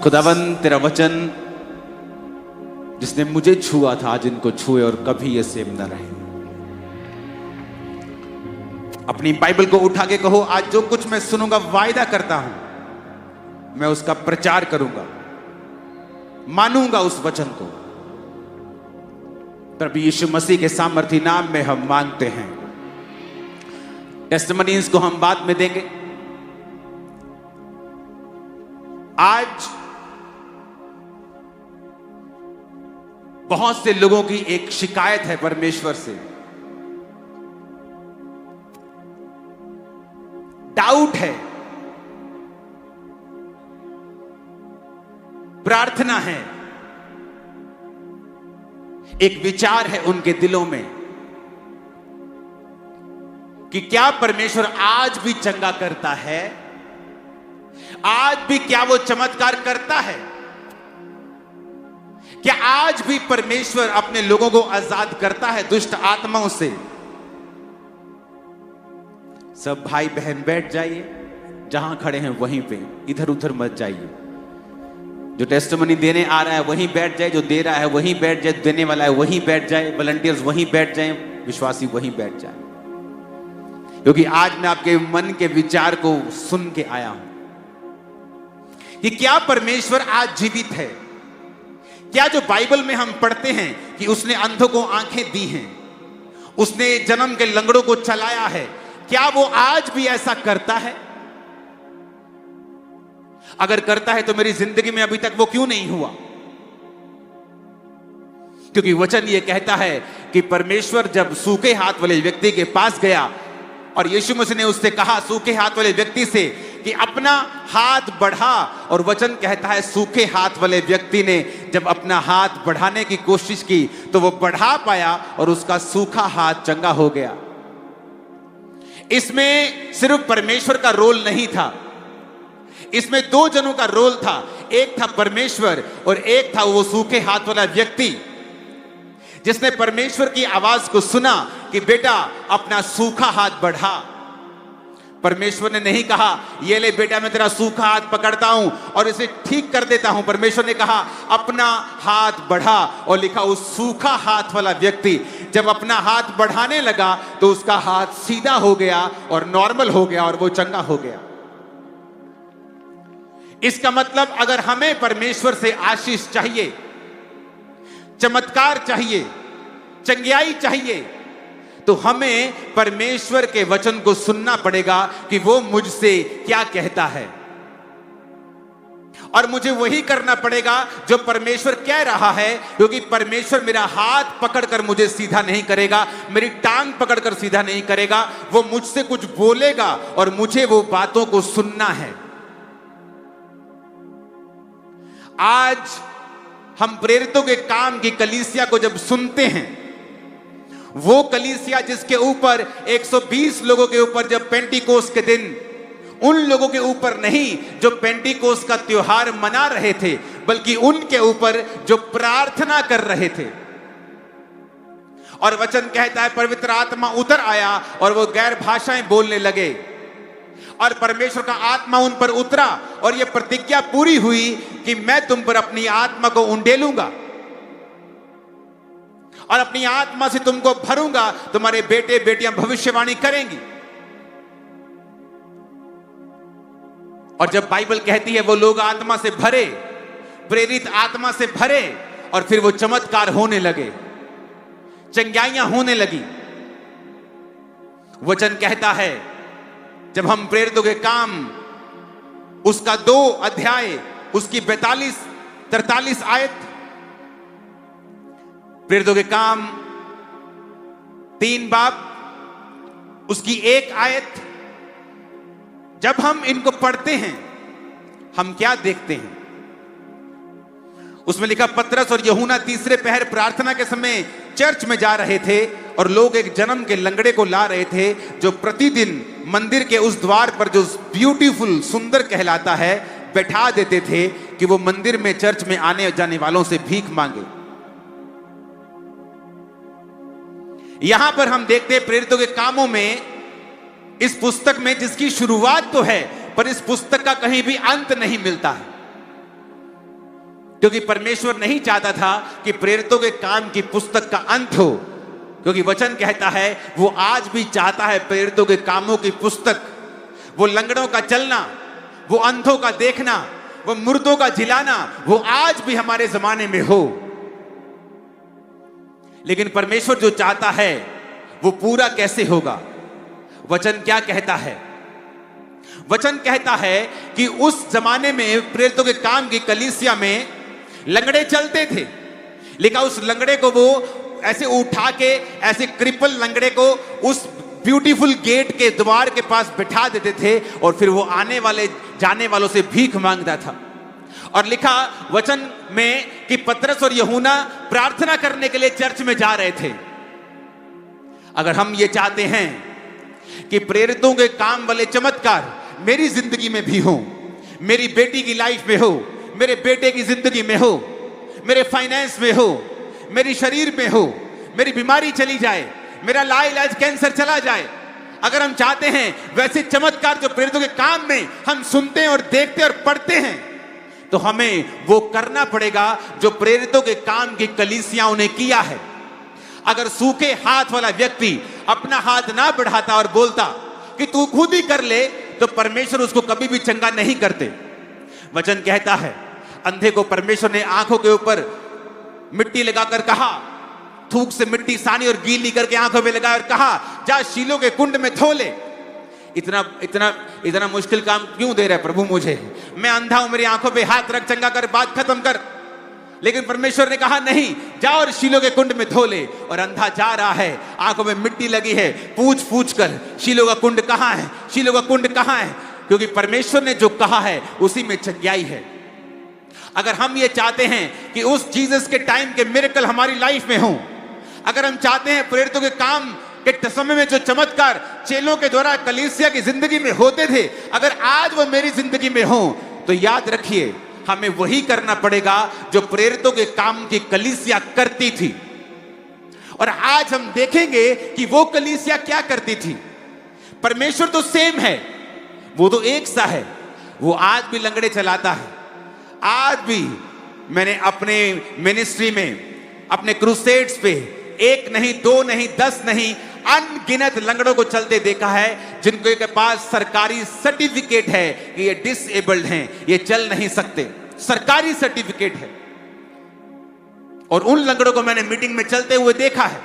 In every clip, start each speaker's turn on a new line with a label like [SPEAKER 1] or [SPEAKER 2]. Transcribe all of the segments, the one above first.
[SPEAKER 1] खुदावन तेरा वचन जिसने मुझे छुआ था आज इनको छुए और कभी ये सेम न रहे। अपनी बाइबल को उठा के कहो, आज जो कुछ मैं सुनूंगा वायदा करता हूं मैं उसका प्रचार करूंगा, मानूंगा उस वचन को। प्रभु यीशु मसीह के सामर्थी नाम में हम मांगते हैं। टेस्टिमनीज को हम बाद में देंगे। आज बहुत से लोगों की एक शिकायत है परमेश्वर से, डाउट है, प्रार्थना है, एक विचार है उनके दिलों में कि क्या परमेश्वर आज भी चंगा करता है, आज भी क्या वो चमत्कार करता है, क्या आज भी परमेश्वर अपने लोगों को आजाद करता है दुष्ट आत्माओं से। सब भाई बहन बैठ जाइए, जहां खड़े हैं वहीं पे, इधर उधर मत जाइए। जो टेस्टिमनी देने आ रहा है वहीं बैठ जाए, जो दे रहा है वहीं बैठ जाए, देने वाला है वहीं बैठ जाए, वॉलंटियर्स वहीं बैठ जाए, विश्वासी वहीं बैठ जाए, क्योंकि आज मैं आपके मन के विचार को सुन के आया हूं कि क्या परमेश्वर आज जीवित है। क्या जो बाइबल में हम पढ़ते हैं कि उसने अंधों को आंखें दी हैं, उसने जन्म के लंगड़ों को चलाया है, क्या वो आज भी ऐसा करता है? अगर करता है तो मेरी जिंदगी में अभी तक वो क्यों नहीं हुआ? क्योंकि वचन ये कहता है कि परमेश्वर जब सूखे हाथ वाले व्यक्ति के पास गया और यीशु मसीह ने उससे कहा, सूखे हाथ वाले व्यक्ति से, कि अपना हाथ बढ़ा, और वचन कहता है सूखे हाथ वाले व्यक्ति ने जब अपना हाथ बढ़ाने की कोशिश की तो वो बढ़ा पाया और उसका सूखा हाथ चंगा हो गया। इसमें सिर्फ परमेश्वर का रोल नहीं था, इसमें दो जनों का रोल था। एक था परमेश्वर और एक था वो सूखे हाथ वाला व्यक्ति जिसने परमेश्वर की आवाज को सुना कि बेटा अपना सूखा हाथ बढ़ा। परमेश्वर ने नहीं कहा ये ले बेटा मैं तेरा सूखा हाथ पकड़ता हूं और इसे ठीक कर देता हूं। परमेश्वर ने कहा अपना हाथ बढ़ा, और लिखा उस सूखा हाथ वाला व्यक्ति जब अपना हाथ बढ़ाने लगा तो उसका हाथ सीधा हो गया और नॉर्मल हो गया और वो चंगा हो गया। इसका मतलब अगर हमें परमेश्वर से आशीष चाहिए, चमत्कार चाहिए, चंगियाई चाहिए, तो हमें परमेश्वर के वचन को सुनना पड़ेगा कि वो मुझसे क्या कहता है, और मुझे वही करना पड़ेगा जो परमेश्वर कह रहा है। क्योंकि परमेश्वर मेरा हाथ पकड़कर मुझे सीधा नहीं करेगा, मेरी टांग पकड़कर सीधा नहीं करेगा, वो मुझसे कुछ बोलेगा और मुझे वो बातों को सुनना है। आज हम प्रेरितों के काम की कलीसिया को जब सुनते हैं, वो कलीसिया जिसके ऊपर 120 लोगों के ऊपर जब पेंटिकोस्ट के दिन, उन लोगों के ऊपर नहीं जो पेंटिकोस्ट का त्योहार मना रहे थे, बल्कि उनके ऊपर जो प्रार्थना कर रहे थे। और वचन कहता है पवित्र आत्मा उतर आया और वो गैर भाषाएं बोलने लगे, और परमेश्वर का आत्मा उन पर उतरा, और ये प्रतिज्ञा पूरी हुई कि मैं तुम पर अपनी आत्मा को उंडेलूंगा और अपनी आत्मा से तुमको भरूंगा, तुम्हारे बेटे बेटियां भविष्यवाणी करेंगी। और जब बाइबल कहती है वो लोग आत्मा से भरे, प्रेरित आत्मा से भरे, और फिर वो चमत्कार होने लगे, चंगाइयां होने लगी। वचन कहता है जब हम प्रेरितों के काम उसका 2 अध्याय उसकी 42-43 आयत, प्रेरितों के काम 3 बाब उसकी 1 आयत, जब हम इनको पढ़ते हैं हम क्या देखते हैं? उसमें लिखा पतरस और यूहन्ना तीसरे पहर प्रार्थना के समय चर्च में जा रहे थे और लोग एक जन्म के लंगड़े को ला रहे थे जो प्रतिदिन मंदिर के उस द्वार पर जो ब्यूटीफुल सुंदर कहलाता है बैठा देते थे कि वो मंदिर में चर्च में आने जाने वालों से भीख मांगे। यहां पर हम देखते हैं प्रेरितों के कामों में, इस पुस्तक में जिसकी शुरुआत तो है, पर इस पुस्तक का कहीं भी अंत नहीं मिलता है, क्योंकि परमेश्वर नहीं चाहता था कि प्रेरितों के काम की पुस्तक का अंत हो, क्योंकि वचन कहता है वो आज भी चाहता है प्रेरितों के कामों की पुस्तक, वो लंगड़ों का चलना, वो अंधों का देखना, वो मुर्दों का जिलाना, वो आज भी हमारे जमाने में हो। लेकिन परमेश्वर जो चाहता है वो पूरा कैसे होगा? वचन क्या कहता है? वचन कहता है कि उस जमाने में प्रेरितों के काम की कलीसिया में लंगड़े चलते थे, लेकिन उस लंगड़े को वो ऐसे उठा के, ऐसे क्रिपल लंगड़े को उस ब्यूटीफुल गेट के द्वार के पास बिठा देते थे और फिर वो आने वाले जाने वालों से भीख मांगता था। और लिखा वचन में कि पतरस और यूहन्ना प्रार्थना करने के लिए चर्च में जा रहे थे। अगर हम ये चाहते हैं कि प्रेरितों के काम वाले चमत्कार मेरी जिंदगी में भी हो, मेरी बेटी की लाइफ में हो, मेरे बेटे की जिंदगी में हो, मेरे फाइनेंस में हो, मेरी शरीर में हो, मेरी बीमारी चली जाए, मेरा लाइलाज कैंसर चला जाए, अगर हम चाहते हैं वैसे चमत्कार जो प्रेरितों के काम में हम सुनते हैं और देखते हैं और पढ़ते हैं, तो हमें वो करना पड़ेगा जो प्रेरितों के काम की कलीसियाओं ने किया है। अगर सूखे हाथ वाला व्यक्ति अपना हाथ ना बढ़ाता और बोलता कि तू खुद ही कर ले, तो परमेश्वर उसको कभी भी चंगा नहीं करते। वचन कहता है अंधे को परमेश्वर ने आंखों के ऊपर मिट्टी लगाकर कहा, थूक से मिट्टी सानी और गीली करके आंखों में लगाया और कहा जा शीलो के कुंड में धो ले। इतना इतना इतना मुश्किल काम क्यों दे रहा है प्रभु मुझे? मैं अंधा हूं, मेरी आंखों पे हाथ रख, चंगा कर, बात खत्म कर। लेकिन परमेश्वर ने कहा नहीं, जा और शीलो के कुंड में धो ले। और अंधा जा रहा है, आंखों में मिट्टी लगी है, पूछ पूछ कर शीलो का कुंड कहां है, शीलो का कुंड कहां है, क्योंकि परमेश्वर ने जो कहा है उसी में चंगाई है। अगर हम ये चाहते हैं कि उस जीसस के टाइम के मिरेकल हमारी लाइफ में हो, अगर हम चाहते हैं प्रेरितों के काम के समय में जो चमत्कार चेलों के द्वारा कलीसिया की जिंदगी में होते थे, अगर आज वो मेरी जिंदगी में हो, तो याद रखिए हमें वही करना पड़ेगा जो प्रेरितों के काम की कलीसिया करती थी। और आज हम देखेंगे कि वो कलीसिया क्या करती थी। परमेश्वर तो सेम है, वो तो एक सा है, वो आज भी लंगड़े चलाता है। आज भी मैंने अपने मिनिस्ट्री में, अपने क्रूसेड्स पे 1 नहीं 2 नहीं 10 नहीं अनगिनत लंगड़ों को चलते देखा है, जिनके के पास सरकारी सर्टिफिकेट है कि ये डिसेबल्ड हैं, ये चल नहीं सकते, सरकारी सर्टिफिकेट है। और उन लंगड़ों को मैंने मीटिंग में चलते हुए देखा है,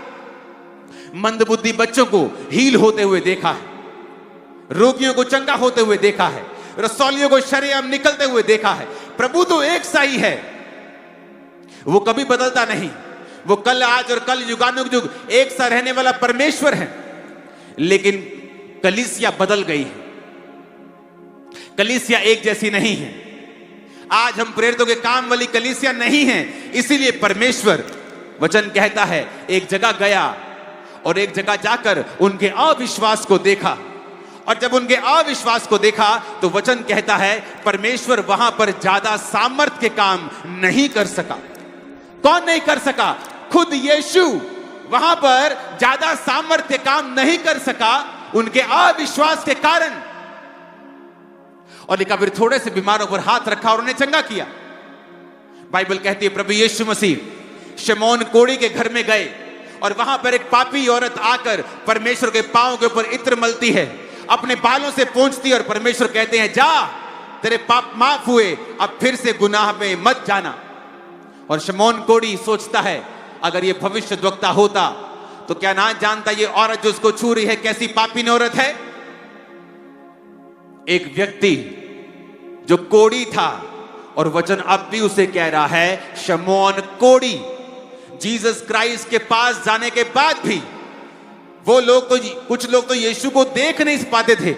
[SPEAKER 1] मंदबुद्धि बच्चों को हील होते हुए देखा है, रोगियों को चंगा होते हुए देखा है, रसौलियों को शरेआम निकलते हुए देखा है। प्रभु तो एक सा ही है, वो कभी बदलता नहीं, वो कल आज और कल युगानुयुग एक सा रहने वाला परमेश्वर है। लेकिन कलीसिया बदल गई है, कलीसिया एक जैसी नहीं है। आज हम प्रेरितों के काम वाली कलीसिया नहीं है, इसीलिए परमेश्वर वचन कहता है एक जगह गया और एक जगह जाकर उनके अविश्वास को देखा, और जब उनके अविश्वास को देखा तो वचन कहता है परमेश्वर वहां पर ज्यादा सामर्थ के काम नहीं कर सका। कौन नहीं कर सका? खुद यीशु वहां पर ज्यादा सामर्थ्य काम नहीं कर सका उनके अविश्वास के कारण। और लिखा फिर थोड़े से बीमारों पर हाथ रखा और उन्हें चंगा किया। बाइबल कहती है प्रभु यीशु मसीह शमौन कोढ़ी के घर में गए और वहां पर एक पापी औरत आकर परमेश्वर के पांव के ऊपर इत्र मलती है, अपने बालों से पोंछती है, और परमेश्वर कहते हैं जा तेरे पाप माफ हुए, अब फिर से गुनाह में मत जाना। और शमौन कोढ़ी सोचता है अगर ये भविष्यद्वक्ता होता तो क्या ना जानता ये औरत जो उसको छू रही है कैसी पापी औरत है। एक व्यक्ति जो कोढ़ी था, और वचन अब भी उसे कह रहा है शमौन कोढ़ी। जीसस क्राइस्ट के पास जाने के बाद भी वो लोग तो, कुछ लोग तो यीशु को देख नहीं पाते थे,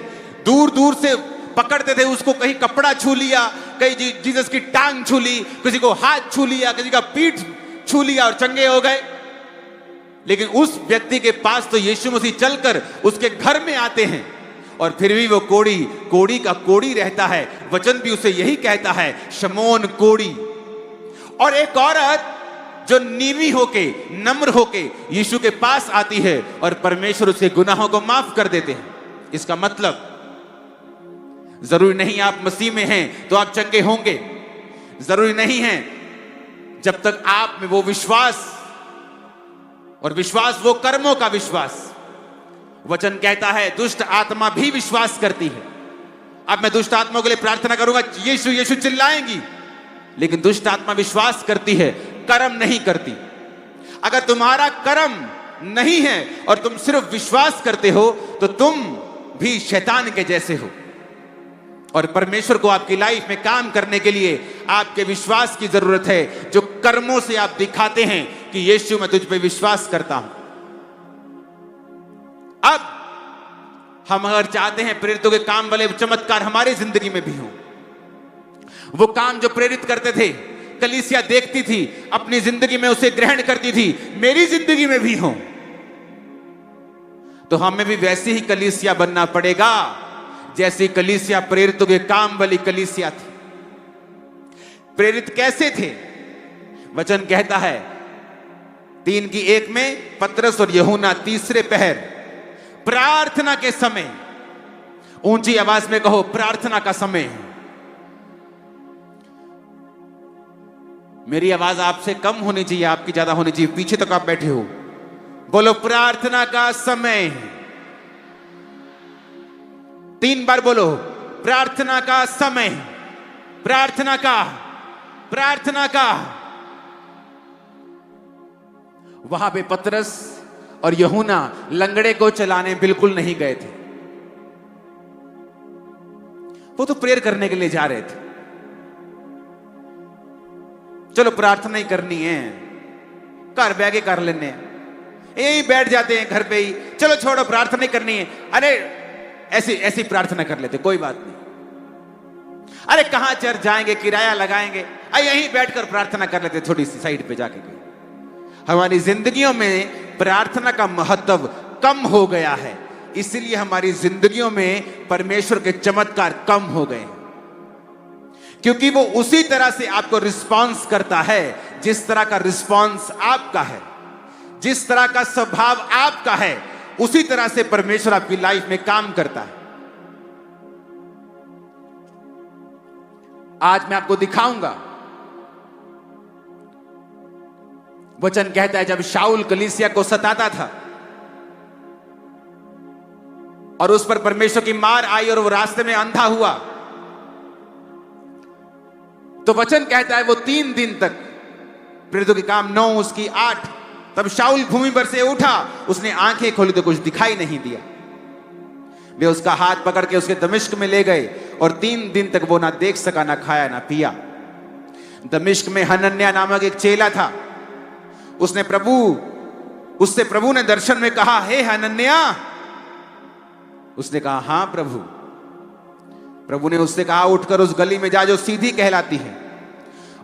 [SPEAKER 1] दूर दूर से पकड़ते थे उसको, कहीं कपड़ा छू लिया, कहीं जीसस की टांग छू ली, किसी को हाथ छू लिया, किसी का पीठ छू लिया और चंगे हो गए। लेकिन उस व्यक्ति के पास तो यीशु मसीह चलकर उसके घर में आते हैं, और फिर भी वो कोढ़ी का कोढ़ी रहता है। वचन भी उसे यही कहता है शमौन कोढ़ी। और एक औरत जो नीवी होके, नम्र होके यीशु के पास आती है और परमेश्वर उसके गुनाहों को माफ कर देते हैं। इसका मतलब जरूरी नहीं आप मसीह में हैं तो आप चंगे होंगे। जरूरी नहीं है जब तक आप में वो विश्वास, और विश्वास वो कर्मों का विश्वास। वचन कहता है दुष्ट आत्मा भी विश्वास करती है। अब मैं दुष्ट आत्मा के लिए प्रार्थना करूंगा, यीशु यीशु चिल्लाएंगी, लेकिन दुष्ट आत्मा विश्वास करती है, कर्म नहीं करती। अगर तुम्हारा कर्म नहीं है और तुम सिर्फ विश्वास करते हो तो तुम भी शैतान के जैसे हो। और परमेश्वर को आपकी लाइफ में काम करने के लिए आपके विश्वास की जरूरत है, जो कर्मों से आप दिखाते हैं कि यीशु मैं तुझ पे विश्वास करता हूं। अब हम अगर चाहते हैं प्रेरितों के काम वाले चमत्कार हमारी जिंदगी में भी हो, वो काम जो प्रेरित करते थे, कलीसिया देखती थी, अपनी जिंदगी में उसे ग्रहण करती थी, मेरी जिंदगी में भी हो, तो हमें भी वैसी ही कलीसिया बनना पड़ेगा जैसी कलीसिया प्रेरितों के काम वाली कलीसिया थी। प्रेरित कैसे थे? वचन कहता है 3:1 में, पतरस और यूहन्ना तीसरे पहर प्रार्थना के समय, ऊंची आवाज में कहो प्रार्थना का समय है। मेरी आवाज आपसे कम होनी चाहिए, आपकी ज्यादा होनी चाहिए, पीछे तक आप बैठे हो। बोलो प्रार्थना का समय है। 3 बार बोलो प्रार्थना का समय, प्रार्थना का, प्रार्थना का। वहां पे पतरस और यूहन्ना लंगड़े को चलाने बिल्कुल नहीं गए थे, वो तो प्रेयर करने के लिए जा रहे थे। चलो प्रार्थना ही करनी है, घर बैठ के कर लेने, यही बैठ जाते हैं घर पे ही, चलो छोड़ो प्रार्थना ही करनी है, अरे ऐसी ऐसी प्रार्थना कर लेते, कोई बात नहीं, अरे कहां चर्च जाएंगे, किराया लगाएंगे, यहीं बैठकर प्रार्थना कर लेते, थोड़ी सी साइड पे जाके। हमारी जिंदगियों में प्रार्थना का महत्व कम हो गया है, इसलिए हमारी जिंदगियों में परमेश्वर के चमत्कार कम हो गए, क्योंकि वो उसी तरह से आपको रिस्पॉन्स करता है जिस तरह का रिस्पॉन्स आपका है, जिस तरह का स्वभाव आपका है, उसी तरह से परमेश्वर आपकी लाइफ में काम करता है। आज मैं आपको दिखाऊंगा, वचन कहता है जब शाऊल कलीसिया को सताता था और उस पर परमेश्वर की मार आई और वो रास्ते में अंधा हुआ, तो वचन कहता है वो 3 दिन तक, प्रेरितों के काम 9 उसकी 8, तब शाऊल भूमि पर से उठा, उसने आंखें खोली तो कुछ दिखाई नहीं दिया। वे उसका हाथ पकड़ के उसके दमिश्क में ले गए और 3 दिन तक वो ना देख सका, ना खाया ना पिया। दमिश्क में हनन्याह नामक एक चेला था, उससे प्रभु ने दर्शन में कहा, हे हनन्याह। उसने कहा हां प्रभु। प्रभु ने उससे कहा उठकर उस गली में जा जो सीधी कहलाती है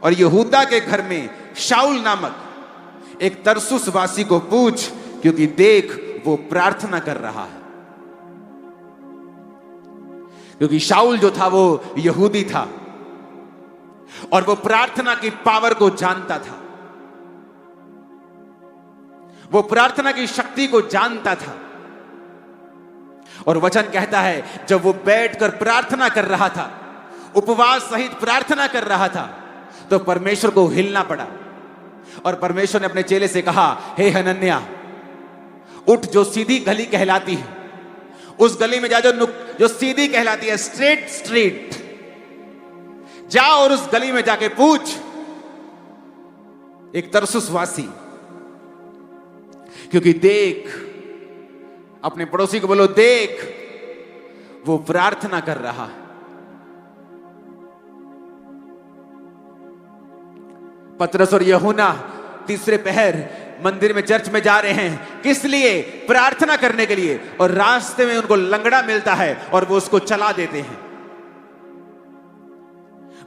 [SPEAKER 1] और यहूदा के घर में शाऊल नामक एक तरसुस वासी को पूछ, क्योंकि देख वो प्रार्थना कर रहा है। क्योंकि शाऊल जो था वो यहूदी था और वो प्रार्थना की पावर को जानता था, वो प्रार्थना की शक्ति को जानता था। और वचन कहता है जब वो बैठकर प्रार्थना कर रहा था, उपवास सहित प्रार्थना कर रहा था, तो परमेश्वर को हिलना पड़ा और परमेश्वर ने अपने चेले से कहा, हे हनन्याह उठ, जो सीधी गली कहलाती है उस गली में जा, जो सीधी कहलाती है, स्ट्रेट स्ट्रीट जा और उस गली में जाके पूछ एक तरसुस वासी, क्योंकि देख, अपने पड़ोसी को बोलो देख वो प्रार्थना कर रहा है। पतरस और यूहन्ना तीसरे पहर मंदिर में, चर्च में जा रहे हैं, किस लिए? प्रार्थना करने के लिए, और रास्ते में उनको लंगड़ा मिलता है और वो उसको चला देते हैं।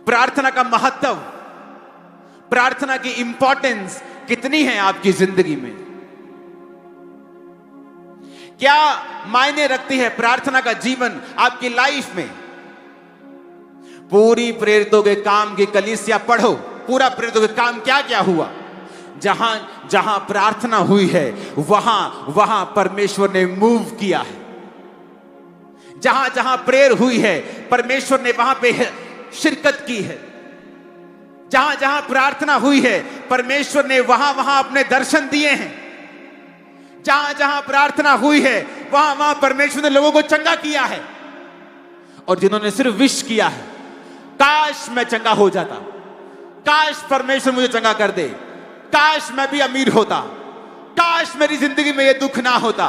[SPEAKER 1] प्रार्थना का महत्व, प्रार्थना की इंपॉर्टेंस कितनी है आपकी जिंदगी में? क्या मायने रखती है प्रार्थना का जीवन आपकी लाइफ में? पूरी प्रेरितों के काम की कलीसिया पढ़ो, पूरा प्रेरितों के काम क्या क्या हुआ। जहां जहां प्रार्थना हुई है वहां वहां परमेश्वर ने मूव किया है। जहां जहां प्रेयर हुई है परमेश्वर ने वहां पे शिरकत की है। जहां जहां प्रार्थना हुई है परमेश्वर ने वहां वहां अपने दर्शन दिए हैं। जहां जहां प्रार्थना हुई है वहां वहां परमेश्वर ने लोगों को चंगा किया है। और जिन्होंने सिर्फ विश किया है, काश मैं चंगा हो जाता, काश परमेश्वर मुझे चंगा कर दे, काश मैं भी अमीर होता, काश मेरी जिंदगी में यह दुख ना होता,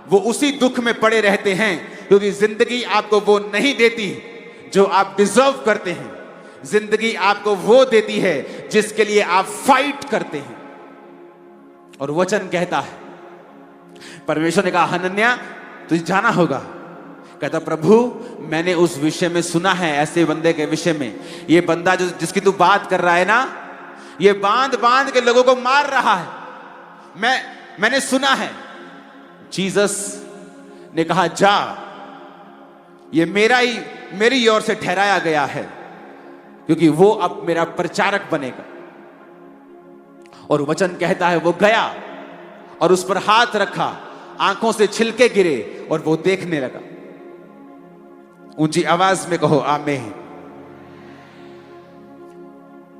[SPEAKER 1] वो उसी दुख में पड़े रहते हैं, क्योंकि जिंदगी आपको वो नहीं देती जो आप डिजर्व करते हैं। जिंदगी आपको वो देती है जिसके लिए आप फाइट करते हैं। और वचन कहता है, परमेश्वर ने कहा हनन्या तुझे जाना होगा। कहता प्रभु मैंने उस विषय में सुना है, ऐसे बंदे के विषय में, ये बंदा जो जिसकी तू बात कर रहा है ना, ये बांध बांध के लोगों को मार रहा है, मैंने सुना है। जीसस ने कहा जा, ये मेरी ओर से ठहराया गया है, क्योंकि वो अब मेरा प्रचारक बनेगा। और वचन कहता है वो गया और उस पर हाथ रखा, आंखों से छिलके गिरे और वो देखने लगा। ऊंची आवाज में कहो आमीन।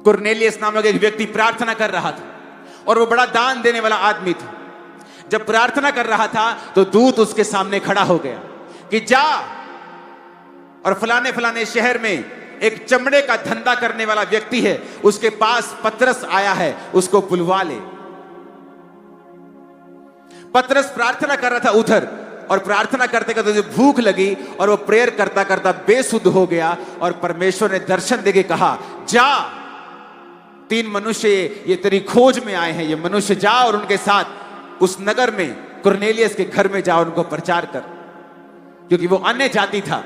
[SPEAKER 1] कुरनेलियस नामक एक व्यक्ति प्रार्थना कर रहा था और वो बड़ा दान देने वाला आदमी था। जब प्रार्थना कर रहा था तो दूत उसके सामने खड़ा हो गया कि जा और फलाने फलाने शहर में एक चमड़े का धंधा करने वाला व्यक्ति है, उसके पास पतरस आया है, उसको बुलवा ले। पतरस प्रार्थना कर रहा था उधर, और प्रार्थना करते करते भूख लगी और वो प्रेयर करता करता बेसुध हो गया। और परमेश्वर ने दर्शन देके कहा जा, 3 मनुष्य ये तेरी खोज में आए हैं, ये मनुष्य जा और उनके साथ उस नगर में कुरनेलियस के घर में जा, उनको प्रचार कर। क्योंकि वो अन्य जाति था,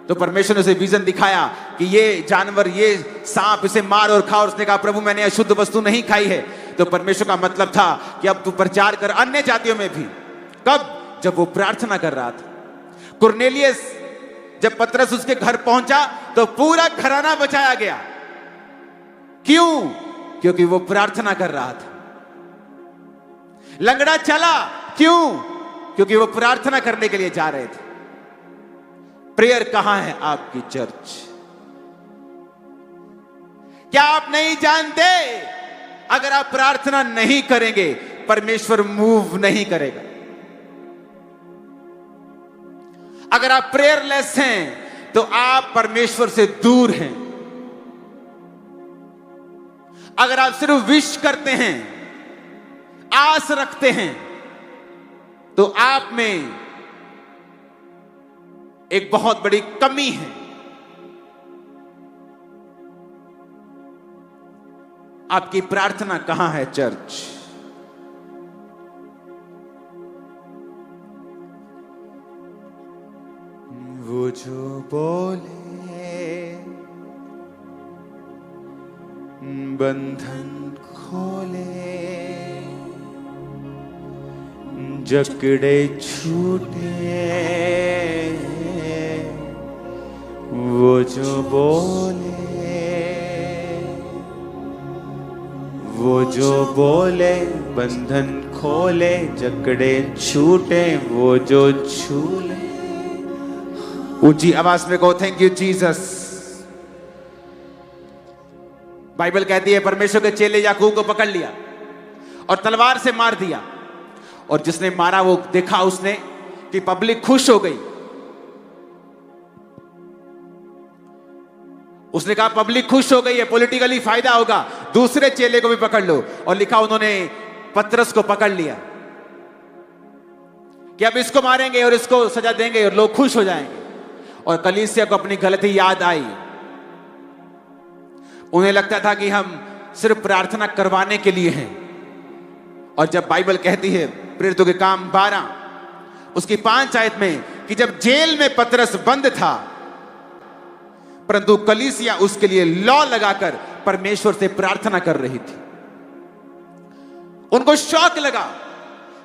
[SPEAKER 1] तो परमेश्वर ने उसे विजन दिखाया कि ये जानवर, ये सांप, इसे मार और खा। और उसने कहा प्रभु मैंने अशुद्ध वस्तु नहीं खाई है। तो परमेश्वर का मतलब था कि अब तू प्रचार कर अन्य जातियों में भी। कब? जब वो प्रार्थना कर रहा था। कुरनेलियस जब पतरस उसके घर पहुंचा तो पूरा घराना बचाया गया। क्यों? क्योंकि वो प्रार्थना कर रहा था। लंगड़ा चला, क्यों? क्योंकि वो प्रार्थना करने के लिए जा रहे थे। प्रेयर कहां है आपकी चर्च? क्या आप नहीं जानते, अगर आप प्रार्थना नहीं करेंगे परमेश्वर मूव नहीं करेगा। अगर आप प्रेयरलेस हैं तो आप परमेश्वर से दूर हैं। अगर आप सिर्फ विश करते हैं, आस रखते हैं, तो आप में एक बहुत बड़ी कमी है। आपकी प्रार्थना कहां है चर्च? वो जो बोले बंधन खोले, जकड़े छूटे, वो जो बोले, वो जो बोले बंधन खोले, जकड़े छूटे, वो जो छूले। ऊंची आवाज में कहो थैंक यू जीसस। बाइबल कहती है परमेश्वर के चेले याकूब को पकड़ लिया और तलवार से मार दिया। और जिसने मारा वो देखा उसने कि पब्लिक खुश हो गई। उसने कहा पब्लिक खुश हो गई है, पॉलिटिकली फायदा होगा, दूसरे चेले को भी पकड़ लो। और लिखा उन्होंने पतरस को पकड़ लिया कि अब इसको मारेंगे और इसको सजा देंगे और लोग खुश हो जाएंगे। और कलीसिया को अपनी गलती याद आई। उन्हें लगता था कि हम सिर्फ प्रार्थना करवाने के लिए हैं। और जब बाइबल कहती है प्रेरितों के काम 12 उसकी 5 आयत में कि जब जेल में पतरस बंद था, परंतु कलीसिया उसके लिए लॉ लगाकर परमेश्वर से प्रार्थना कर रही थी। उनको शौक लगा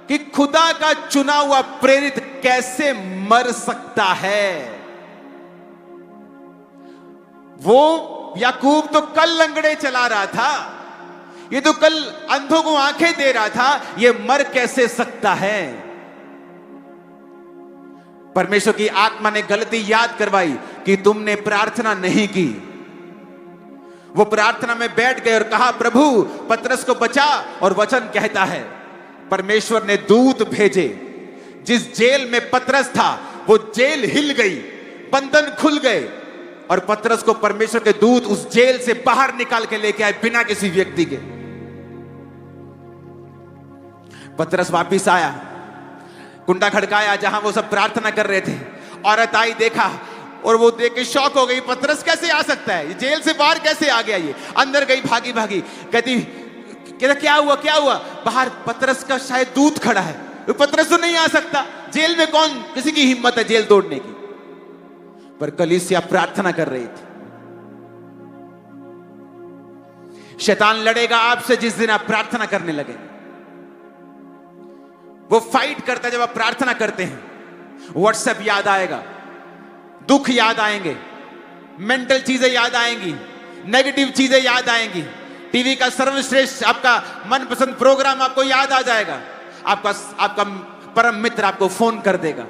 [SPEAKER 1] कि खुदा का चुना हुआ प्रेरित कैसे मर सकता है। वो याकूब तो कल लंगड़े चला रहा था, ये तो कल अंधों को आंखें दे रहा था, ये मर कैसे सकता है? परमेश्वर की आत्मा ने गलती याद करवाई कि तुमने प्रार्थना नहीं की। वो प्रार्थना में बैठ गए और कहा, प्रभु पतरस को बचा। और वचन कहता है परमेश्वर ने दूत भेजे। जिस जेल में पतरस था वो जेल हिल गई, बंधन खुल गए और पतरस को परमेश्वर के दूत उस जेल से बाहर निकाल के लेके आए बिना किसी व्यक्ति के। पतरस वापिस आया, कुंडा खड़काया जहां वो सब प्रार्थना कर रहे थे। औरत आई, देखा और वो देख के शॉक हो गई, पतरस कैसे आ सकता है, ये जेल से बाहर कैसे आ गया? ये अंदर गई भागी भागी, कहती क्या हुआ क्या हुआ? बाहर पतरस का शायद दूत खड़ा है। वो पतरस तो नहीं आ सकता, जेल में कौन, किसी की हिम्मत है जेल तोड़ने की? पर कलीसिया प्रार्थना कर रही थी। शैतान लड़ेगा आपसे जिस दिन आप प्रार्थना करने लगे। वो फाइट करता है जब आप प्रार्थना करते हैं। व्हाट्सएप याद आएगा, दुख याद आएंगे, मेंटल चीजें याद आएंगी, नेगेटिव चीजें याद आएंगी। टीवी का सर्वश्रेष्ठ आपका मनपसंद प्रोग्राम आपको याद आ जाएगा। आपका परम मित्र आपको फोन कर देगा,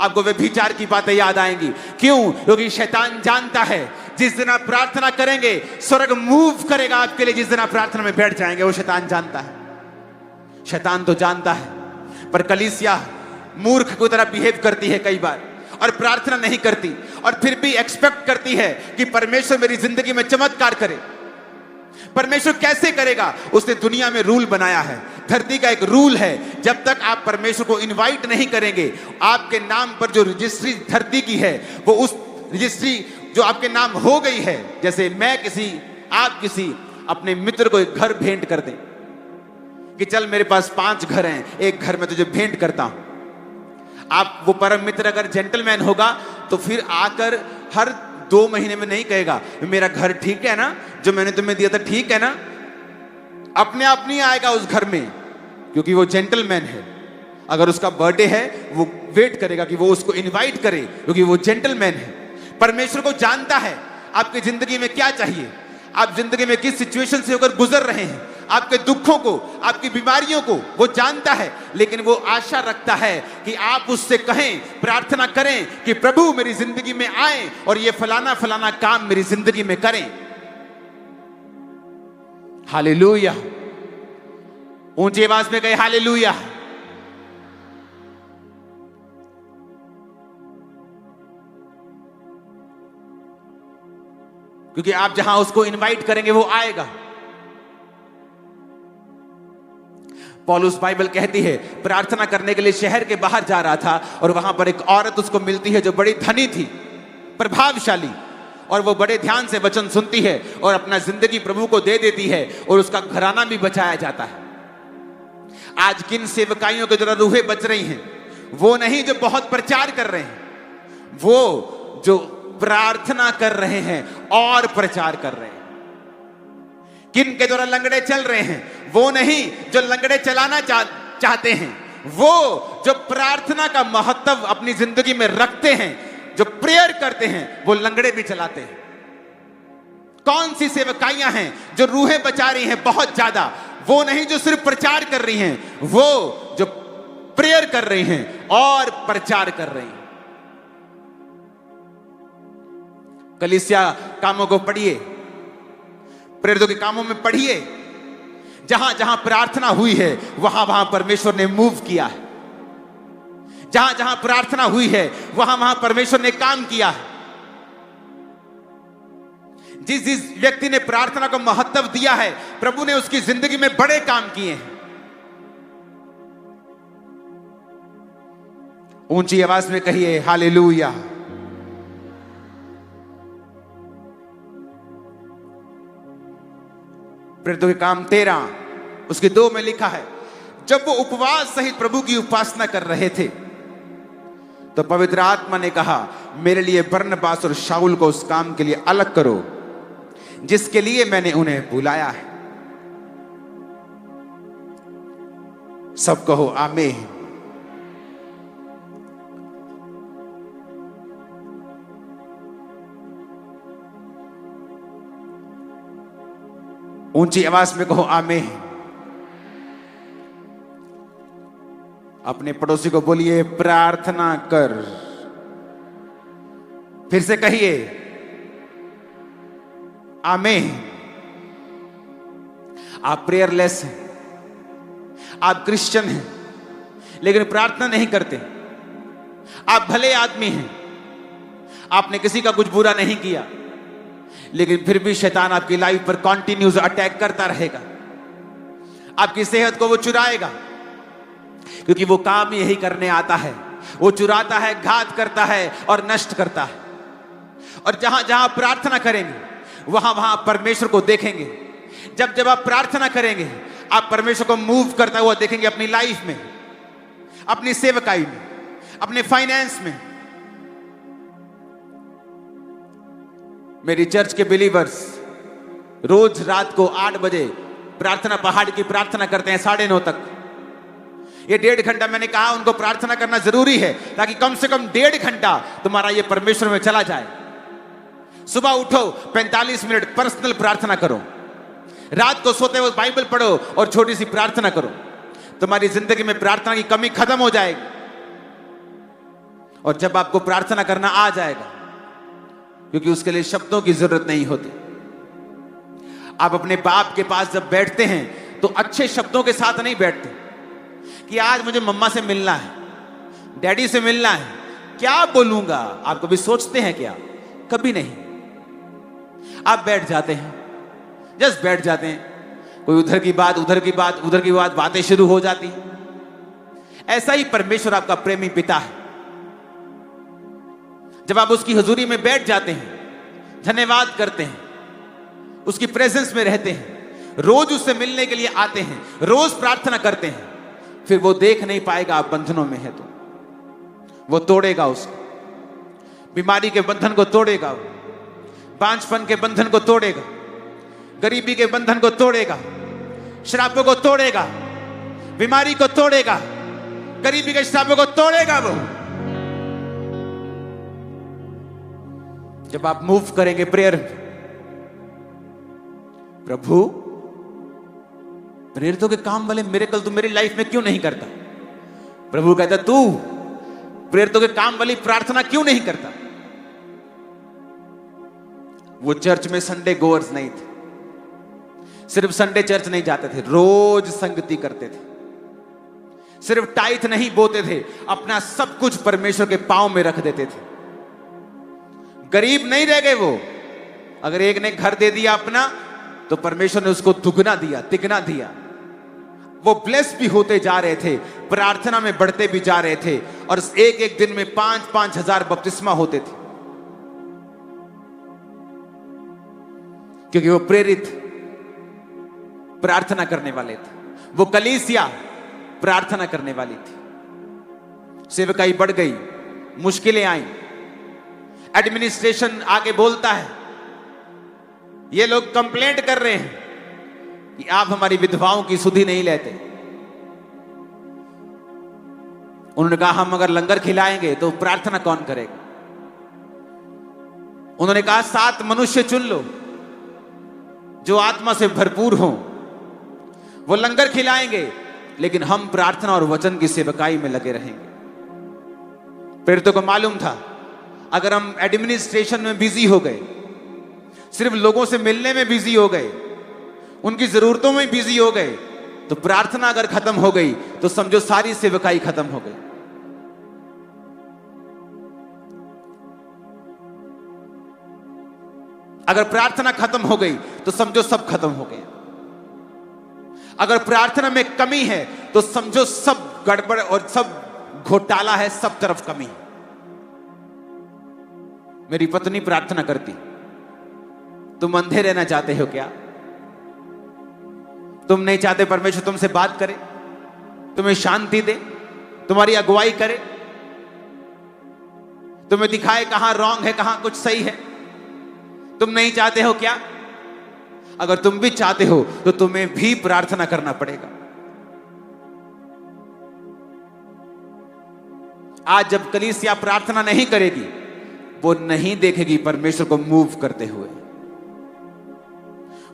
[SPEAKER 1] आपको व्यभिचार की बातें याद आएंगी। क्यों? क्योंकि शैतान जानता है जिस दिन आप प्रार्थना करेंगे स्वर्ग मूव करेगा आपके लिए। जिस दिन आप प्रार्थना में बैठ जाएंगे, वो शैतान जानता है। शैतान तो जानता है, पर कलीसिया मूर्ख की तरह बिहेव करती है कई बार और प्रार्थना नहीं करती, और फिर भी एक्सपेक्ट करती है कि परमेश्वर मेरी जिंदगी में चमत्कार करे। परमेश्वर कैसे करेगा? उसने दुनिया में रूल बनाया है। धरती का एक रूल है, जब तक आप परमेश्वर को इनवाइट नहीं करेंगे, आपके नाम पर जो रजिस्ट्री धरती की है वो उस रजिस्ट्री जो आपके नाम हो गई है, जैसे आप किसी अपने मित्र को एक घर भेंट कर दें कि चल मेरे पास 5 घर हैं, एक घर में तुझे भेंट करता हूं। आप वो परम मित्र अगर जेंटलमैन होगा तो फिर आकर हर 2 महीने में नहीं कहेगा मेरा घर ठीक है ना, जो मैंने तुम्हें दिया था ठीक है ना। अपने आप नहीं आएगा उस घर में, क्योंकि वो जेंटलमैन है। अगर उसका बर्थडे है वो वेट करेगा कि वो उसको इनवाइट करे, क्योंकि वो जेंटलमैन है। परमेश्वर को जानता है आपकी जिंदगी में क्या चाहिए, आप जिंदगी में किस सिचुएशन से होकर गुजर रहे हैं, आपके दुखों को, आपकी बीमारियों को वो जानता है। लेकिन वो आशा रखता है कि आप उससे कहें, प्रार्थना करें कि प्रभु मेरी जिंदगी में आए और ये फलाना फलाना काम मेरी जिंदगी में करें। हालेलुया! ऊंची आवाज में कहे हालेलुया! क्योंकि आप जहां उसको इनवाइट करेंगे वो आएगा। पौलुस बाइबल कहती है प्रार्थना करने के लिए शहर के बाहर जा रहा था और वहां पर एक औरत उसको मिलती है जो बड़ी धनी थी, प्रभावशाली, और वो बड़े ध्यान से वचन सुनती है और अपना जिंदगी प्रभु को दे देती है और उसका घराना भी बचाया जाता है। आज किन सेवकाइयों के द्वारा रूहें बच रही हैं? वो नहीं जो बहुत प्रचार कर रहे हैं, वो जो प्रार्थना कर रहे हैं और प्रचार कर रहे हैं। किन के द्वारा लंगड़े चल रहे हैं? वो नहीं जो लंगड़े चलाना चाहते हैं, वो जो प्रार्थना का महत्व अपनी जिंदगी में रखते हैं, जो प्रेयर करते हैं, वो लंगड़े भी चलाते हैं। कौन सी सेवकाइयां हैं जो रूहें बचा रही हैं बहुत ज्यादा? वो नहीं जो सिर्फ प्रचार कर रही हैं, वो जो प्रेयर कर रही हैं और प्रचार कर रही हैं। कलीसिया कामों को पढ़िए, प्रेरितों के कामों में पढ़िए, जहां जहां प्रार्थना हुई है वहां वहां परमेश्वर ने मूव किया है। जहां जहां प्रार्थना हुई है वहां वहां परमेश्वर ने काम किया है। जिस जिस व्यक्ति ने प्रार्थना को महत्व दिया है, प्रभु ने उसकी जिंदगी में बड़े काम किए हैं। ऊंची आवाज में कहिए हालेलुया! प्रेरितों के काम 13 उसके 2 में लिखा है, जब वो उपवास सहित प्रभु की उपासना कर रहे थे तो पवित्र आत्मा ने कहा, मेरे लिए बरनबास और शाऊल को उस काम के लिए अलग करो जिसके लिए मैंने उन्हें बुलाया है। सब कहो आमीन। ऊंची आवाज में कहो आमीन। अपने पड़ोसी को बोलिए प्रार्थना कर। फिर से कहिए आमीन। आप प्रेयरलेस हैं, आप क्रिश्चियन हैं, लेकिन प्रार्थना नहीं करते। आप भले आदमी हैं, आपने किसी का कुछ बुरा नहीं किया, लेकिन फिर भी शैतान आपकी लाइफ पर कॉन्टिन्यूस अटैक करता रहेगा। आपकी सेहत को वो चुराएगा, क्योंकि वो काम यही करने आता है। वो चुराता है, घात करता है और नष्ट करता है। और जहां जहां प्रार्थना करेंगे वहां वहां परमेश्वर को देखेंगे। जब जब आप प्रार्थना करेंगे आप परमेश्वर को मूव करता हुआ देखेंगे, अपनी लाइफ में, अपनी सेवकाई में, अपने फाइनेंस में। मेरी चर्च के बिलीवर्स रोज रात को 8 बजे प्रार्थना पहाड़ की प्रार्थना करते हैं 9:30 तक। ये 1.5 घंटा मैंने कहा उनको प्रार्थना करना जरूरी है, ताकि कम से कम 1.5 घंटा तुम्हारा ये परमेश्वर में चला जाए। सुबह उठो 45 मिनट पर्सनल प्रार्थना करो। रात को सोते वक्त बाइबल पढ़ो और छोटी सी प्रार्थना करो। तुम्हारी जिंदगी में प्रार्थना की कमी खत्म हो जाएगी। और जब आपको प्रार्थना करना आ जाएगा, क्योंकि उसके लिए शब्दों की जरूरत नहीं होती, आप अपने बाप के पास जब बैठते हैं तो अच्छे शब्दों के साथ नहीं बैठते कि आज मुझे मम्मा से मिलना है, डैडी से मिलना है, क्या बोलूंगा। आप कभी सोचते हैं क्या? कभी नहीं। आप बैठ जाते हैं, जस्ट बैठ जाते हैं। कोई उधर की बात, उधर की बात, उधर की बात, बातें शुरू हो जाती हैं। ऐसा ही परमेश्वर आपका प्रेमी पिता है। जब आप उसकी हुजूरी में बैठ जाते हैं, धन्यवाद करते हैं, उसकी प्रेजेंस में रहते हैं, रोज उससे मिलने के लिए आते हैं, रोज प्रार्थना करते हैं, फिर वो देख नहीं पाएगा आप बंधनों में है तो वो तोड़ेगा उसको। बीमारी के बंधन को तोड़ेगा, बांझपन के बंधन को तोड़ेगा, गरीबी के बंधन को तोड़ेगा, श्रापों को तोड़ेगा, बीमारी को तोड़ेगा, गरीबी के श्रापों को तोड़ेगा वो। जब आप मूव करेंगे प्रेयर, प्रभु प्रेरितों के काम वाले मिरेकल तू मेरी लाइफ में क्यों नहीं करता? प्रभु कहता तू प्रेरितों के काम वाली प्रार्थना क्यों नहीं करता? वो चर्च में संडे गोअर्स नहीं थे, सिर्फ संडे चर्च नहीं जाते थे, रोज संगति करते थे। सिर्फ टाइथ नहीं बोते थे, अपना सब कुछ परमेश्वर के पांव में रख देते थे। गरीब नहीं रह गए वो। अगर एक ने घर दे दिया अपना, तो परमेश्वर ने उसको दुगना दिया, तिगना दिया। वो ब्लेस भी होते जा रहे थे, प्रार्थना में बढ़ते भी जा रहे थे, और एक एक दिन में 5-5 हजार बपतिस्मा होते थे, क्योंकि वो प्रेरित प्रार्थना करने वाले थे। वो कलीसिया प्रार्थना करने वाली थी। सेवकाई बढ़ गई, मुश्किलें आई, एडमिनिस्ट्रेशन आगे बोलता है, ये लोग कंप्लेंट कर रहे हैं कि आप हमारी विधवाओं की सुधि नहीं लेते। उन्होंने कहा हम अगर लंगर खिलाएंगे तो प्रार्थना कौन करेगा? उन्होंने कहा 7 मनुष्य चुन लो जो आत्मा से भरपूर हों, वो लंगर खिलाएंगे, लेकिन हम प्रार्थना और वचन की सेवकाई में लगे रहेंगे। प्रेरितों को मालूम था अगर हम एडमिनिस्ट्रेशन में बिजी हो गए, सिर्फ लोगों से मिलने में बिजी हो गए, उनकी जरूरतों में बिजी हो गए, तो प्रार्थना अगर खत्म हो गई तो समझो सारी सेवकाई खत्म हो गई। अगर प्रार्थना खत्म हो गई तो समझो सब खत्म हो गया। अगर प्रार्थना में कमी है तो समझो सब गड़बड़ और सब घोटाला है, सब तरफ कमी है। मेरी पत्नी प्रार्थना करती, तुम अंधे रहना चाहते हो क्या? तुम नहीं चाहते परमेश्वर तुमसे बात करे, तुम्हें शांति दे, तुम्हारी अगुवाई करे, तुम्हें दिखाए कहां रॉन्ग है, कहां कुछ सही है? तुम नहीं चाहते हो क्या? अगर तुम भी चाहते हो तो तुम्हें भी प्रार्थना करना पड़ेगा। आज जब कलीसिया प्रार्थना नहीं करेगी, वो नहीं देखेगी परमेश्वर को मूव करते हुए।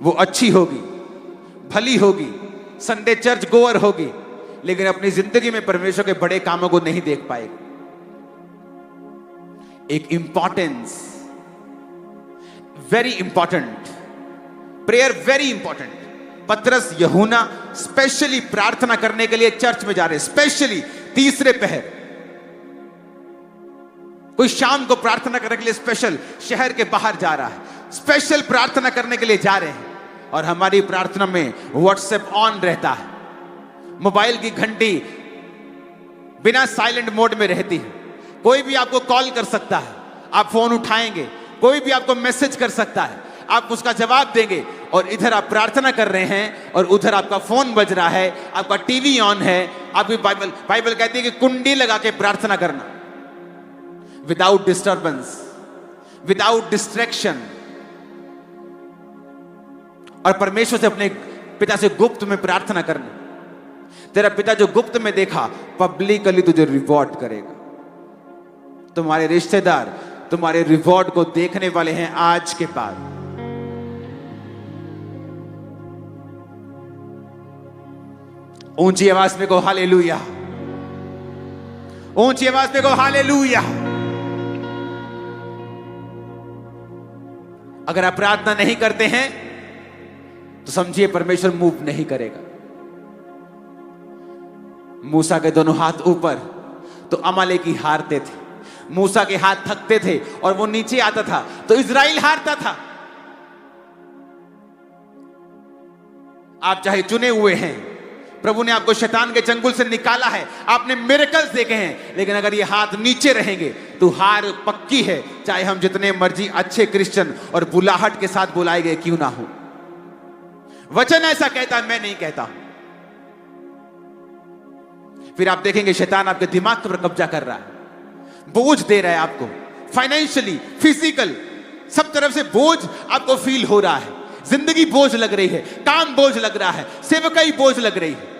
[SPEAKER 1] वो अच्छी होगी भली होगी, संडे चर्च गोअर होगी, लेकिन अपनी जिंदगी में परमेश्वर के बड़े कामों को नहीं देख पाएगी। एक importance, very important prayer, very important. पतरस यूहन्ना स्पेशली प्रार्थना करने के लिए चर्च में जा रहे हैं, स्पेशली तीसरे पहर। कोई शाम को प्रार्थना करने के लिए स्पेशल शहर के बाहर जा रहा है, स्पेशल प्रार्थना करने के लिए जा रहे हैं। और हमारी प्रार्थना में व्हाट्सएप ऑन रहता है, मोबाइल की घंटी बिना साइलेंट मोड में रहती है। कोई भी आपको कॉल कर सकता है, आप फोन उठाएंगे, कोई भी आपको मैसेज कर सकता है, आप उसका जवाब देंगे। और इधर आप प्रार्थना कर रहे हैं और उधर आपका फोन बज रहा है, आपका टीवी ऑन है। आपकी बाइबल कहती है कि कुंडी लगा के प्रार्थना करना, विदाउट डिस्टर्बेंस, विदाउट डिस्ट्रैक्शन, और परमेश्वर से, अपने पिता से गुप्त में प्रार्थना करना। तेरा पिता जो गुप्त में देखा, पब्लिकली तुझे रिवॉर्ड करेगा। तुम्हारे रिश्तेदार तुम्हारे रिवॉर्ड को देखने वाले हैं आज के बाद। ऊंची आवाज में कहो हालेलुया, ऊंची आवाज में कहो हालेलुया। अगर आप प्रार्थना नहीं करते हैं तो समझिए परमेश्वर मूव नहीं करेगा। मूसा के दोनों हाथ ऊपर तो अमालेकी हारते थे, मूसा के हाथ थकते थे और वो नीचे आता था तो इजराइल हारता था। आप चाहे चुने हुए हैं, प्रभु ने आपको शैतान के चंगुल से निकाला है, आपने मिरेकल्स देखे हैं, लेकिन अगर ये हाथ नीचे रहेंगे तो हार पक्की है, चाहे हम जितने मर्जी अच्छे क्रिश्चियन और बुलाहट के साथ बुलाए गए क्यों ना हो। वचन ऐसा कहता है, मैं नहीं कहता। फिर आप देखेंगे शैतान आपके दिमाग पर कब्जा कर रहा है, बोझ दे रहा है आपको, फाइनेंशियली, फिजिकल, सब तरफ से बोझ आपको फील हो रहा है। जिंदगी बोझ लग रही है, काम बोझ लग रहा है, सेवकाई बोझ लग रही है।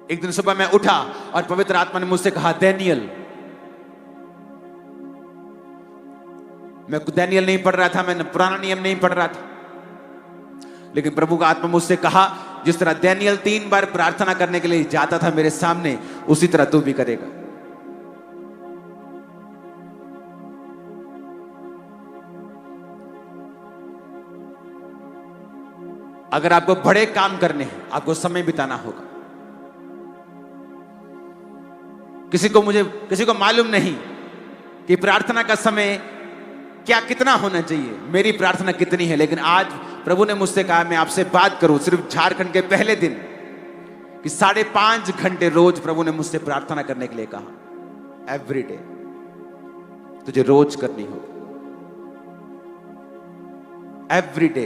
[SPEAKER 1] एक दिन सुबह मैं उठा और पवित्र आत्मा ने मुझसे कहा, डैनियल। मैं डैनियल नहीं पढ़ रहा था, मैं पुराना नियम नहीं पढ़ रहा था, लेकिन प्रभु का आत्मा मुझसे कहा, जिस तरह डैनियल 3 बार प्रार्थना करने के लिए जाता था मेरे सामने, उसी तरह तू भी करेगा। अगर आपको बड़े काम करने हैं, आपको समय बिताना होगा। किसी को मालूम नहीं कि प्रार्थना का समय क्या कितना होना चाहिए, मेरी प्रार्थना कितनी है, लेकिन आज प्रभु ने मुझसे कहा मैं आपसे बात करूं सिर्फ झारखंड के पहले दिन कि 5.5 घंटे रोज प्रभु ने मुझसे प्रार्थना करने के लिए कहा। एवरी डे तुझे रोज करनी होगी, एवरी डे,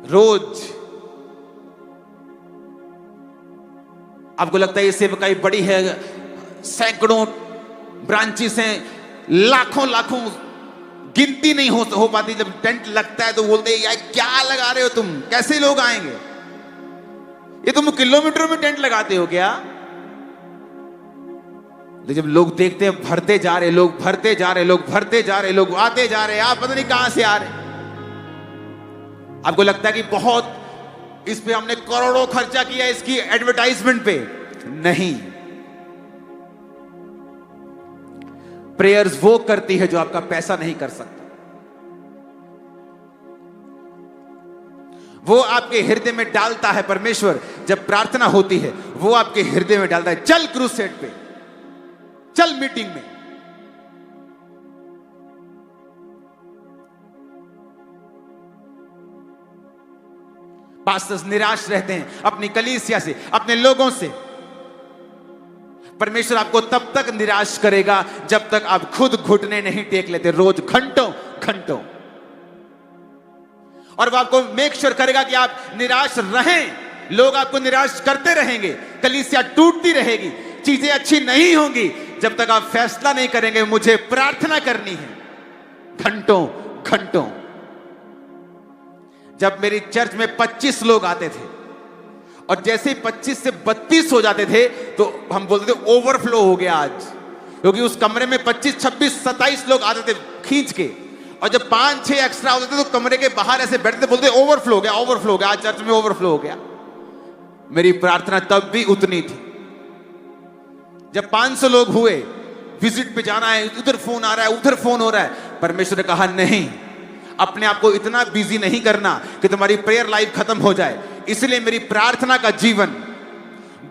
[SPEAKER 1] रोज। आपको लगता है ये सेवकाई बड़ी है, सैकड़ों ब्रांचेस हैं, लाखों लाखों, गिनती नहीं हो पाती। जब टेंट लगता है तो बोलते हैं यार क्या लगा रहे हो तुम, कैसे लोग आएंगे, ये तुम किलोमीटर में टेंट लगाते हो क्या? लेकिन जब लोग देखते हैं भरते जा रहे लोग, भरते जा रहे लोग, भरते जा रहे लोग, आते जा रहे, आप पता नहीं कहां से आ रहे। आपको लगता है कि बहुत इस पे हमने करोड़ों खर्चा किया इसकी एडवर्टाइजमेंट पे, नहीं। प्रेयर्स वो करती है जो आपका पैसा नहीं कर सकता। वो आपके हृदय में डालता है परमेश्वर, जब प्रार्थना होती है वो आपके हृदय में डालता है, चल क्रूसेड पे, चल मीटिंग में। पास्टर्स निराश रहते हैं अपनी कलीसिया से, अपने लोगों से। परमेश्वर आपको तब तक निराश करेगा जब तक आप खुद घुटने नहीं टेक लेते, रोज घंटों घंटों। और वो आपको मेक श्योर करेगा कि आप निराश रहें। लोग आपको निराश करते रहेंगे, कलीसिया टूटती रहेगी, चीजें अच्छी नहीं होंगी जब तक आप फैसला नहीं करेंगे मुझे प्रार्थना करनी है, घंटों घंटों। जब मेरी चर्च में 25 लोग आते थे और जैसे ही 25 से 32 हो जाते थे तो हम बोलते थे ओवरफ्लो हो गया आज, क्योंकि उस कमरे में 25, 26, 27 लोग आते थे खींच के। और जब 5-6 एक्स्ट्रा होते थे तो कमरे के बाहर ऐसे बैठते, बोलते ओवरफ्लो हो गया, आज चर्च में ओवरफ्लो हो गया। मेरी प्रार्थना तब भी उतनी थी। जब 500 लोग हुए, विजिट पे जाना है, उधर फोन आ रहा है, उधर फोन हो रहा है, परमेश्वर ने कहा नहीं, अपने आप को इतना बिजी नहीं करना कि तुम्हारी प्रेयर लाइफ खत्म हो जाए। इसलिए मेरी प्रार्थना का जीवन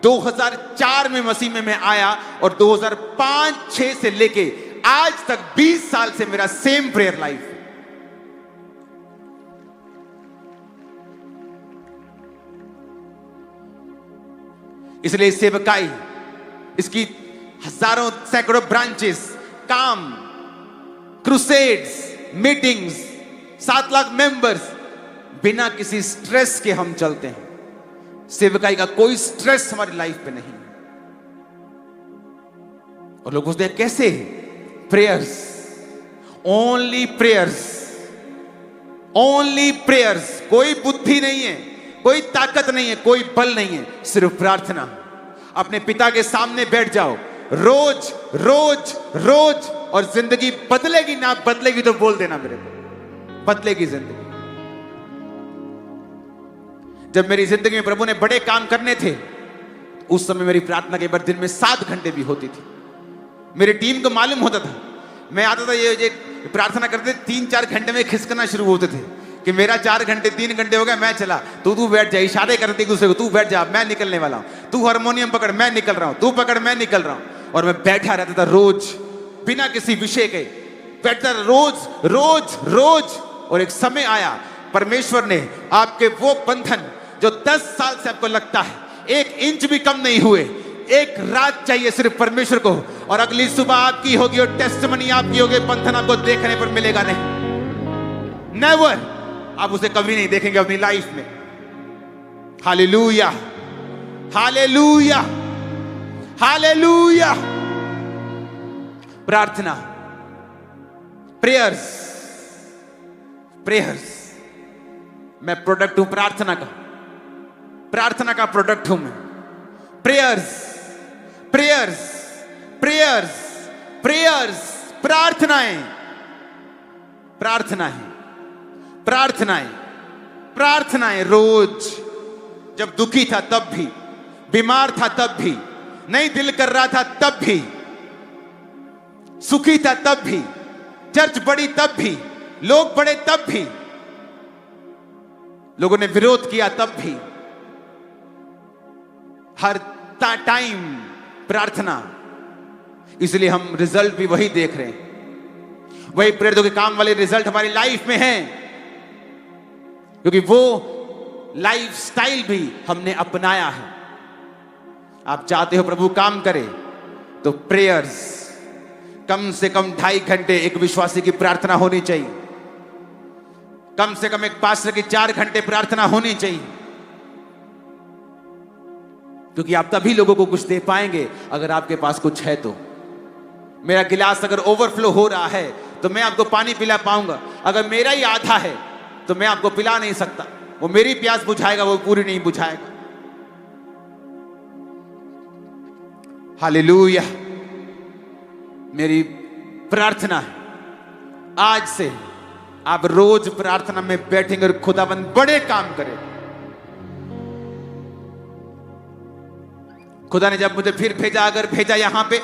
[SPEAKER 1] 2004 में मसीह में मैं आया और 2005-6 से लेके आज तक 20 साल से मेरा सेम प्रेयर लाइफ है। इसलिए सेवकाई, इसकी हजारों सैकड़ों ब्रांचेस, काम, क्रूसेड्स, मीटिंग्स, 7 लाख मेंबर्स, बिना किसी स्ट्रेस के हम चलते हैं। सेवकाई का कोई स्ट्रेस हमारी लाइफ पे नहीं। और लोग पूछते हैं कैसे? Prayers, only prayers, only prayers. कोई बुद्धि नहीं है, कोई ताकत नहीं है, कोई बल नहीं है, सिर्फ प्रार्थना। अपने पिता के सामने बैठ जाओ रोज रोज रोज, और जिंदगी बदलेगी ना बदलेगी तो बोल देना मेरे को, बदलेगी जिंदगी। जब मेरी जिंदगी में प्रभु ने बड़े काम करने थे, उस समय मेरी प्रार्थना के बाद दिन में 7 घंटे भी होती थी। मेरी टीम को मालूम होता था, मैं आता था ये प्रार्थना करते 3-4 घंटे में खिसकना शुरू होते थे कि मेरा 4 घंटे 3 घंटे हो गया, मैं चला, तू बैठ जा। इशारे करते एक दूसरे को, तू बैठ जा, मैं निकलने वाला हूं, तू हारमोनियम पकड़, मैं निकल रहा हूं, तू पकड़, मैं निकल रहा हूं। और मैं बैठा रहता था रोज, बिना किसी विषय के बैठता रोज रोज रोज। और एक समय आया, परमेश्वर ने आपके वो बंधन जो 10 साल से आपको लगता है 1 इंच भी कम नहीं हुए, एक रात चाहिए सिर्फ परमेश्वर को, और अगली सुबह आपकी होगी और टेस्टिमनी आपकी होगी। बंधन आपको देखने पर मिलेगा नहीं, नेवर, आप उसे कभी नहीं देखेंगे अपनी लाइफ में। Hallelujah, hallelujah, hallelujah. प्रार्थना, प्रेयर्स, प्रेयर्स। मैं प्रोडक्ट हूं प्रार्थना का, प्रार्थना का प्रोडक्ट हूं मैं। प्रेयर्स, प्रेयर्स, प्रेयर्स, प्रेयर्स, प्रार्थनाएं, प्रार्थनाएं, प्रार्थनाएं, प्रार्थनाएं रोज। जब दुखी था तब भी, बीमार था तब भी, नहीं दिल कर रहा था तब भी, सुखी था तब भी, चर्च बड़ी तब भी, लोग बड़े तब भी, लोगों ने विरोध किया तब भी, हर टाइम प्रार्थना। इसलिए हम रिजल्ट भी वही देख रहे हैं, वही प्रेरितों के काम वाले रिजल्ट हमारी लाइफ में हैं, क्योंकि वो लाइफ स्टाइल भी हमने अपनाया है। आप चाहते हो प्रभु काम करे तो प्रेयर्स, कम से कम 2.5 घंटे एक विश्वासी की प्रार्थना होनी चाहिए, कम से कम एक पास्टर की 4 घंटे प्रार्थना होनी चाहिए, क्योंकि आप तभी लोगों को कुछ दे पाएंगे अगर आपके पास कुछ है तो। मेरा गिलास अगर ओवरफ्लो हो रहा है तो मैं आपको पानी पिला पाऊंगा, अगर मेरा ही आधा है तो मैं आपको पिला नहीं सकता। वो मेरी प्यास बुझाएगा, वो पूरी नहीं बुझाएगा। हालेलुया। मेरी प्रार्थना है आज से आप रोज प्रार्थना में बैठेंगे और खुदाबंद बड़े काम करे। खुदा ने जब मुझे फिर भेजा, अगर भेजा यहां पे,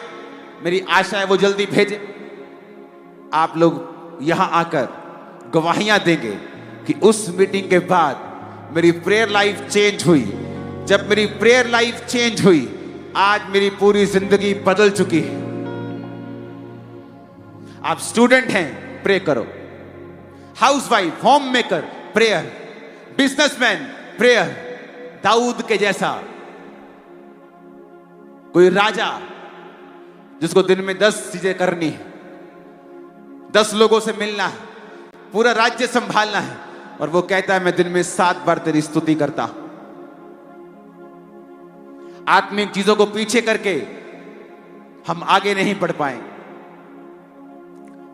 [SPEAKER 1] मेरी आशा है वो जल्दी भेजे। आप लोग यहां आकर गवाहियां देंगे कि उस मीटिंग के बाद मेरी प्रेयर लाइफ चेंज हुई। जब मेरी प्रेयर लाइफ चेंज हुई, आज मेरी पूरी जिंदगी बदल चुकी है। आप स्टूडेंट हैं, प्रे करो। Housewife, home maker, prayer. Businessman, prayer. Dawood के जैसा कोई राजा जिसको दिन में 10 चीजें करनी है, 10 लोगों से मिलना है, पूरा राज्य संभालना है, और वो कहता है मैं दिन में 7 बार तेरी स्तुति करता हूं। आत्मिक चीजों को पीछे करके हम आगे नहीं बढ़ पाएंगे।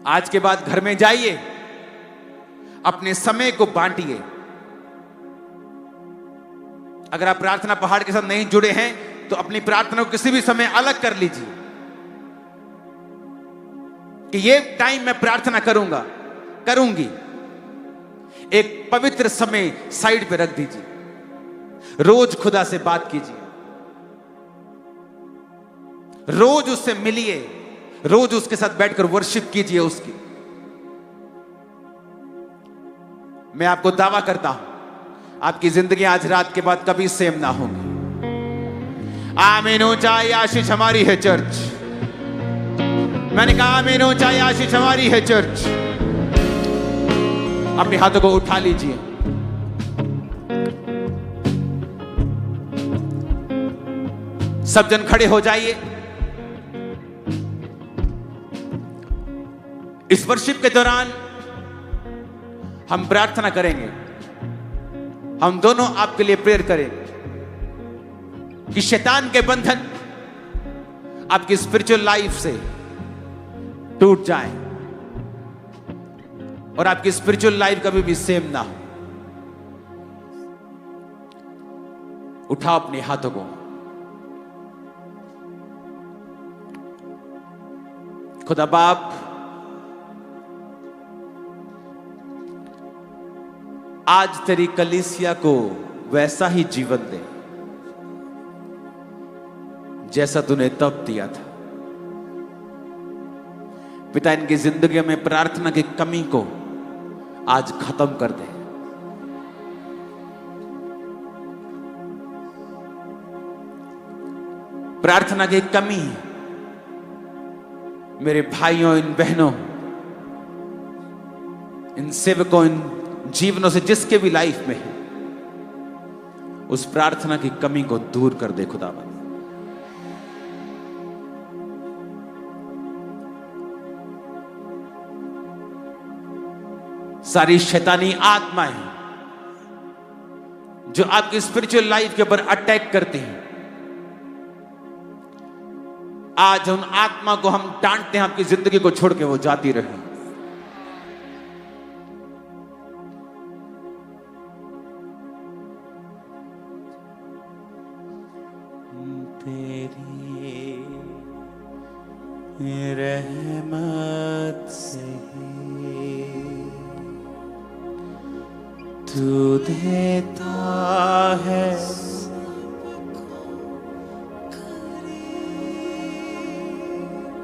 [SPEAKER 1] आज के बाद घर में जाइए, अपने समय को बांटिए। अगर आप प्रार्थना पहाड़ के साथ नहीं जुड़े हैं तो अपनी प्रार्थना को किसी भी समय अलग कर लीजिए कि ये टाइम मैं प्रार्थना करूंगा। करूंगी। एक पवित्र समय साइड पे रख दीजिए, रोज खुदा से बात कीजिए, रोज उससे मिलिए, रोज उसके साथ बैठकर वर्शिप कीजिए उसकी। मैं आपको दावा करता हूं आपकी जिंदगी आज रात के बाद कभी सेम ना होगी। आमीन। ऊंचाई आशीष हमारी है चर्च। मैंने कहा आमीन, ऊंचाई आशीष हमारी है चर्च। अपने हाथों को उठा लीजिए। सब जन खड़े हो जाइए। इस वर्शिप के दौरान हम प्रार्थना करेंगे, हम दोनों आपके लिए प्रेयर करेंगे कि शैतान के बंधन आपकी स्पिरिचुअल लाइफ से टूट जाए और आपकी स्पिरिचुअल लाइफ कभी भी सेम ना हो। उठाओ अपने हाथों को। खुदा बाप, आज तेरी कलीसिया को वैसा ही जीवन दे जैसा तूने तब दिया था। पिता, इनकी जिंदगी में प्रार्थना की कमी को आज खत्म कर दे। प्रार्थना की कमी मेरे भाइयों, इन बहनों, इन सेवकों, इन जीवनों से जिसके भी लाइफ में है, उस प्रार्थना की कमी को दूर कर दे खुदावंद। सारी शैतानी आत्माएं जो आपकी स्पिरिचुअल लाइफ के ऊपर अटैक करती हैं, आज उन आत्मा को हम डांटते हैं, आपकी जिंदगी को छोड़ के वो जाती रहे। तेरी रहमत से तू देता है,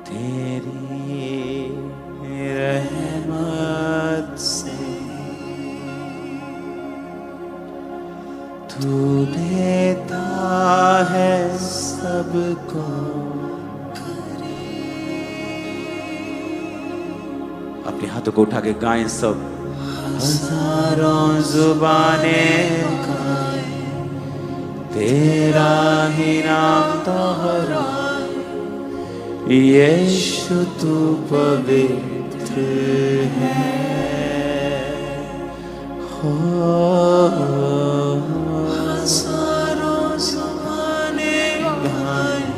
[SPEAKER 1] तेरी रहमत से तू देता है सबको। अपने हाथों को उठा के गाएं सब। हजारों जुबानें गाएं, तेरा ही नाम दोहराए, यीशु तू पवित्र है। हो हजारों जुबानें गाएं,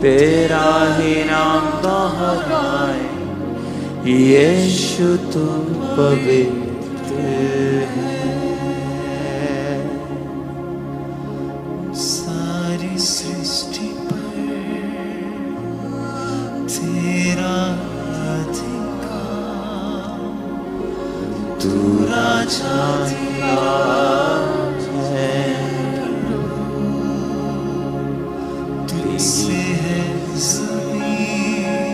[SPEAKER 1] तेरा ही नाम दोहराए, यीशु तू पवित्र है। सारी सृष्टि पर तेरा अधिकार, तू राजा है, तुझसे है ज़मीन,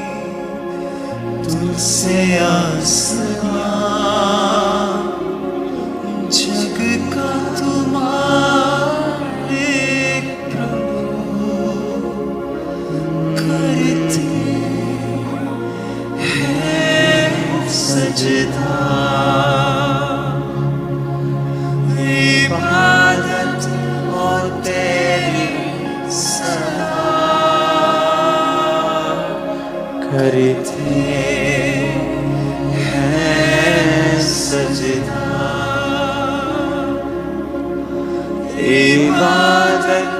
[SPEAKER 1] तुझसे आसमां, जग का तुम्हारे प्रभु करते हैं सजदा। इबादत और तेरी सदा करते हैं सजदा। इबादत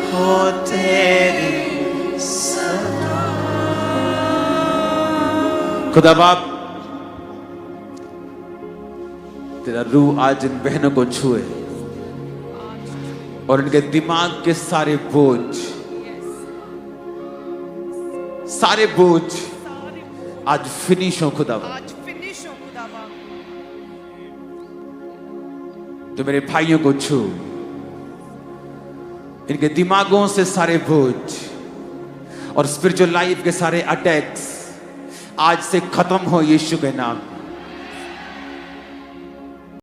[SPEAKER 1] हो तेरी सदा। खुदा बाप, तेरा रूह आज इन बहनों को छुए और इनके दिमाग के सारे बोझ आज फिनिश हो खुदा। तो मेरे भाइयों को छू, इनके दिमागों से सारे बोझ और स्पिरिचुअल लाइफ के सारे अटैक्स आज से खत्म हो यीशु के नाम में।